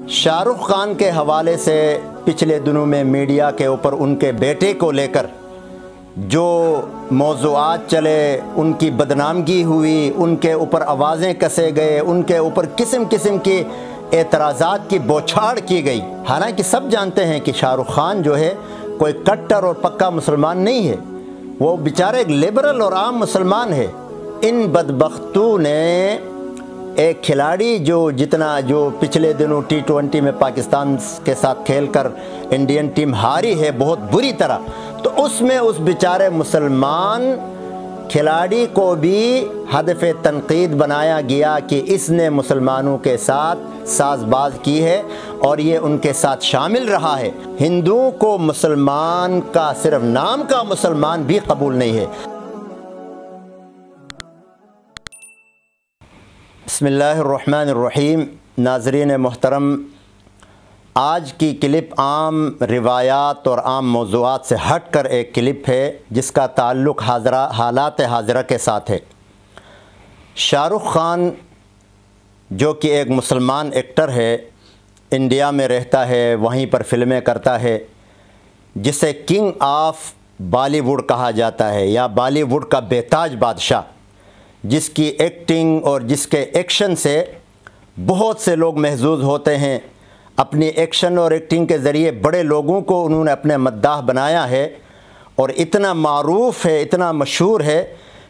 شاہ رخ خان کے حوالے سے پچھلے دنوں میں میڈیا کے اوپر ان کے بیٹے کو لے کر جو موضوعات چلے، ان کی بدنامگی ہوئی، ان کے اوپر آوازیں کسے گئے، ان کے اوپر قسم قسم کی اعتراضات کی بوچھاڑ کی گئی۔ حالانکہ سب جانتے ہیں کہ شاہ رخ خان جو ہے کوئی کٹر اور پکا مسلمان نہیں ہے، وہ بیچارہ ایک لبرل اور عام مسلمان ہے۔ ان بدبختوں نے ایک کھلاڑی جو پچھلے دنوں T20 میں پاکستان کے ساتھ کھیل کر انڈین ٹیم ہاری ہے بہت بری طرح، تو اس میں اس بیچارے مسلمان کھلاڑی کو بھی ہدف تنقید بنایا گیا کہ اس نے مسلمانوں کے ساتھ ساز باز کی ہے اور یہ ان کے ساتھ شامل رہا ہے۔ ہندوؤں کو مسلمان کا صرف نام کا مسلمان بھی قبول نہیں ہے۔ بسم اللہ الرحمن الرحیم۔ ناظرین محترم، آج کی کلپ عام روایات اور عام موضوعات سے ہٹ کر ایک کلپ ہے جس کا تعلق حالات حاضرہ کے ساتھ ہے۔ شاہ رخ خان جو کہ ایک مسلمان ایکٹر ہے، انڈیا میں رہتا ہے، وہیں پر فلمیں کرتا ہے، جسے کنگ آف بالی ووڈ کہا جاتا ہے یا بالی ووڈ کا بے تاج بادشاہ، جس کی ایکٹنگ اور جس کے ایکشن سے بہت سے لوگ محظوظ ہوتے ہیں۔ اپنی ایکشن اور ایکٹنگ کے ذریعے بڑے لوگوں کو انہوں نے اپنے مداح بنایا ہے اور اتنا معروف ہے، اتنا مشہور ہے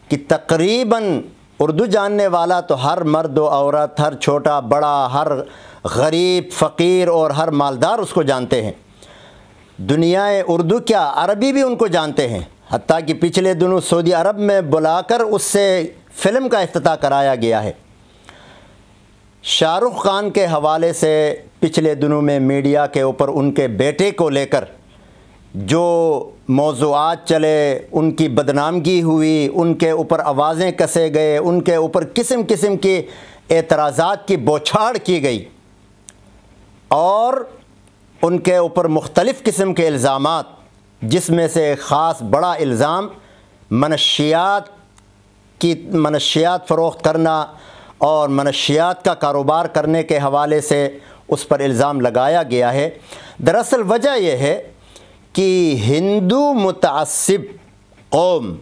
کہ تقریباً اردو جاننے والا تو ہر مرد و عورت، ہر چھوٹا بڑا، ہر غریب فقیر اور ہر مالدار اس کو جانتے ہیں۔ دنیا اردو کیا، عربی بھی ان کو جانتے ہیں، حتیٰ کہ پچھلے دنوں سعودی عرب میں بلا کر اس سے فلم کا افتتاح کرایا گیا ہے۔ شاہ رخ خان کے حوالے سے پچھلے دنوں میں میڈیا کے اوپر ان کے بیٹے کو لے کر جو موضوعات چلے، ان کی بدنامگی ہوئی، ان کے اوپر آوازیں کسے گئے، ان کے اوپر قسم قسم کی اعتراضات کی بوچھاڑ کی گئی اور ان کے اوپر مختلف قسم کے الزامات، جس میں سے ایک خاص بڑا الزام منشیات فروخت کرنا اور منشیات کا کاروبار کرنے کے حوالے سے اس پر الزام لگایا گیا ہے۔ دراصل وجہ یہ ہے کہ ہندو متعصب قوم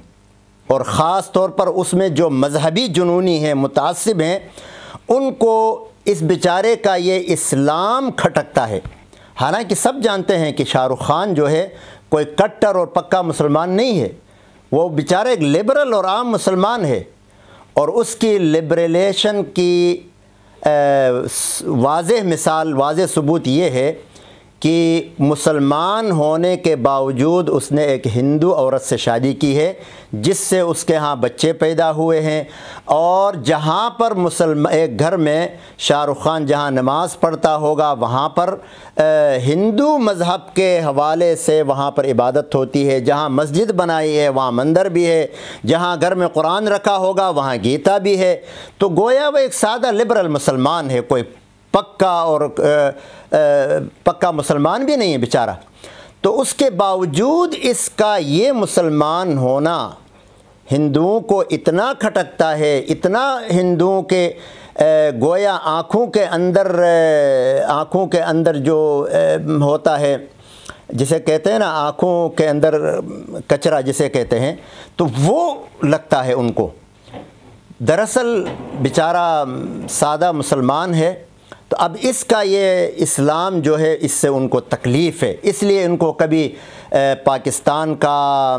اور خاص طور پر اس میں جو مذہبی جنونی ہیں، متعصب ہیں، ان کو اس بیچارے کا یہ اسلام کھٹکتا ہے۔ حالانکہ سب جانتے ہیں کہ شاہ رخ خان جو ہے کوئی کٹر اور پکا مسلمان نہیں ہے، وہ بیچارہ ایک لبرل اور عام مسلمان ہے، اور اس کی لبریلیشن کی واضح مثال، واضح ثبوت یہ ہے کہ مسلمان ہونے کے باوجود اس نے ایک ہندو عورت سے شادی کی ہے، جس سے اس کے ہاں بچے پیدا ہوئے ہیں، اور جہاں پر ایک گھر میں شاہ رخ خان جہاں نماز پڑھتا ہوگا وہاں پر ہندو مذہب کے حوالے سے وہاں پر عبادت ہوتی ہے، جہاں مسجد بنائی ہے وہاں مندر بھی ہے، جہاں گھر میں قرآن رکھا ہوگا وہاں گیتا بھی ہے، تو گویا وہ ایک سادہ لبرل مسلمان ہے، کوئی پکا مسلمان بھی نہیں ہے بیچارہ۔ تو اس کے باوجود اس کا یہ مسلمان ہونا ہندوؤں کو اتنا کھٹکتا ہے، اتنا ہندوؤں کے گویا آنکھوں کے اندر جو ہوتا ہے، جسے کہتے ہیں نا آنکھوں کے اندر کچرا جسے کہتے ہیں، تو وہ لگتا ہے ان کو۔ دراصل بیچارہ سادہ مسلمان ہے، تو اب اس کا یہ اسلام جو ہے اس سے ان کو تکلیف ہے، اس لیے ان کو کبھی پاکستان کا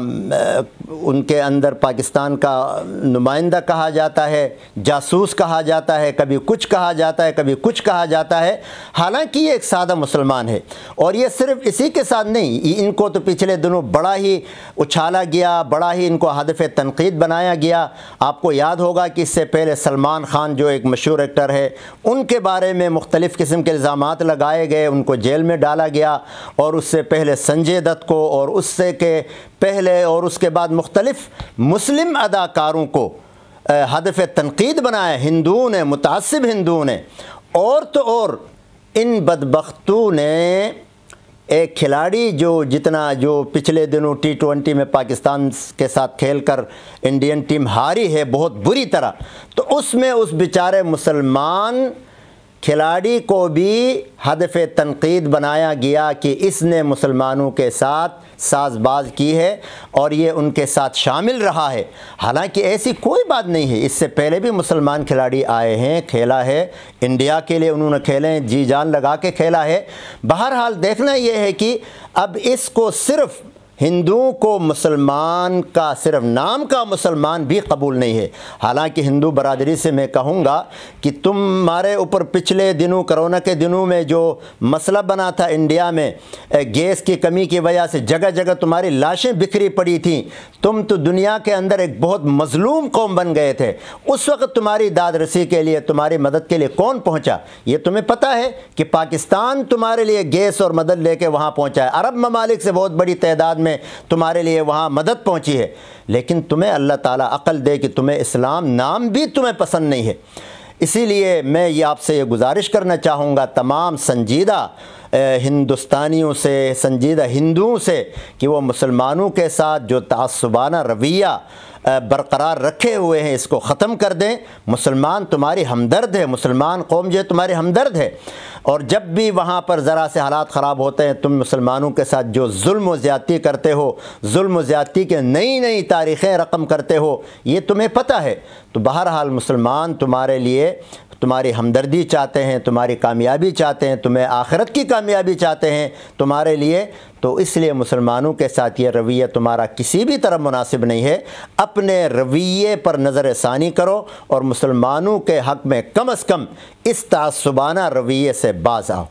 ان کے اندر پاکستان کا نمائندہ کہا جاتا ہے، جاسوس کہا جاتا ہے، کبھی کچھ کہا جاتا ہے، کبھی کچھ کہا جاتا ہے، حالانکہ یہ ایک سادہ مسلمان ہے۔ اور یہ صرف اسی کے ساتھ نہیں، ان کو تو پچھلے دنوں بڑا ہی اچھالا گیا، بڑا ہی ان کو ہدف تنقید بنایا گیا۔ آپ کو یاد ہوگا کہ اس سے پہلے سلمان خان جو ایک مشہور ایکٹر ہے، ان کے بارے میں مختلف قسم کے الزامات لگائے گئے، ان کو جیل میں ڈالا گیا، اور اس سے پہلے سنجے دت کو، اور اس سے کے پہلے اور اس کے بعد مختلف مسلم اداکاروں کو ہدف تنقید بنایا ہندوؤں نے، متعصب ہندوؤں نے۔ اور تو اور ان بدبختوں نے ایک کھلاڑی جو پچھلے دنوں T20 میں پاکستان کے ساتھ کھیل کر انڈین ٹیم ہاری ہے بہت بری طرح، تو اس میں اس بیچارے مسلمان کھلاڑی کو بھی ہدف تنقید بنایا گیا کہ اس نے مسلمانوں کے ساتھ ساز باز کی ہے اور یہ ان کے ساتھ شامل رہا ہے، حالانکہ ایسی کوئی بات نہیں ہے۔ اس سے پہلے بھی مسلمان کھلاڑی آئے ہیں، کھیلا ہے، انڈیا کے لیے انہوں نے کھیلے، جی جان لگا کے کھیلا ہے۔ بہرحال دیکھنا یہ ہے کہ اب اس کو صرف ہندوؤں کو مسلمان کا صرف نام کا مسلمان بھی قبول نہیں ہے۔ حالانکہ ہندو برادری سے میں کہوں گا کہ تمہارے اوپر پچھلے دنوں کرونا کے دنوں میں جو مسئلہ بنا تھا انڈیا میں، گیس کی کمی کی وجہ سے جگہ جگہ تمہاری لاشیں بکھری پڑی تھیں، تم تو دنیا کے اندر ایک بہت مظلوم قوم بن گئے تھے۔ اس وقت تمہاری داد رسی کے لیے، تمہاری مدد کے لیے کون پہنچا؟ یہ تمہیں پتہ ہے کہ پاکستان تمہارے لیے گیس اور مدد لے کے وہاں پہنچا ہے۔ عرب ممالک سے بہت بڑی تعداد میں تمہارے لیے وہاں مدد پہنچی ہے، لیکن تمہیں اللہ تعالیٰ عقل دے کہ تمہیں اسلام نام بھی تمہیں پسند نہیں ہے۔ اسی لیے میں یہ آپ سے یہ گزارش کرنا چاہوں گا تمام سنجیدہ ہندوستانیوں سے، سنجیدہ ہندوؤں سے، کہ وہ مسلمانوں کے ساتھ جو تعصبانہ رویہ برقرار رکھے ہوئے ہیں اس کو ختم کر دیں۔ مسلمان تمہاری ہمدرد ہے، مسلمان قوم جو ہے تمہاری ہمدرد ہے، اور جب بھی وہاں پر ذرا سے حالات خراب ہوتے ہیں تم مسلمانوں کے ساتھ جو ظلم و زیادتی کرتے ہو، ظلم و زیادتی کے نئی نئی تاریخیں رقم کرتے ہو، یہ تمہیں پتہ ہے۔ تو بہرحال مسلمان تمہارے لیے تمہاری ہمدردی چاہتے ہیں، تمہاری کامیابی چاہتے ہیں، تمہیں آخرت کی کامیابی چاہتے ہیں تمہارے لیے، تو اس لیے مسلمانوں کے ساتھ یہ رویہ تمہارا کسی بھی طرح مناسب نہیں ہے۔ اپنے رویے پر نظر ثانی کرو اور مسلمانوں کے حق میں کم از کم اس تعصبانہ رویے سے باز آؤ۔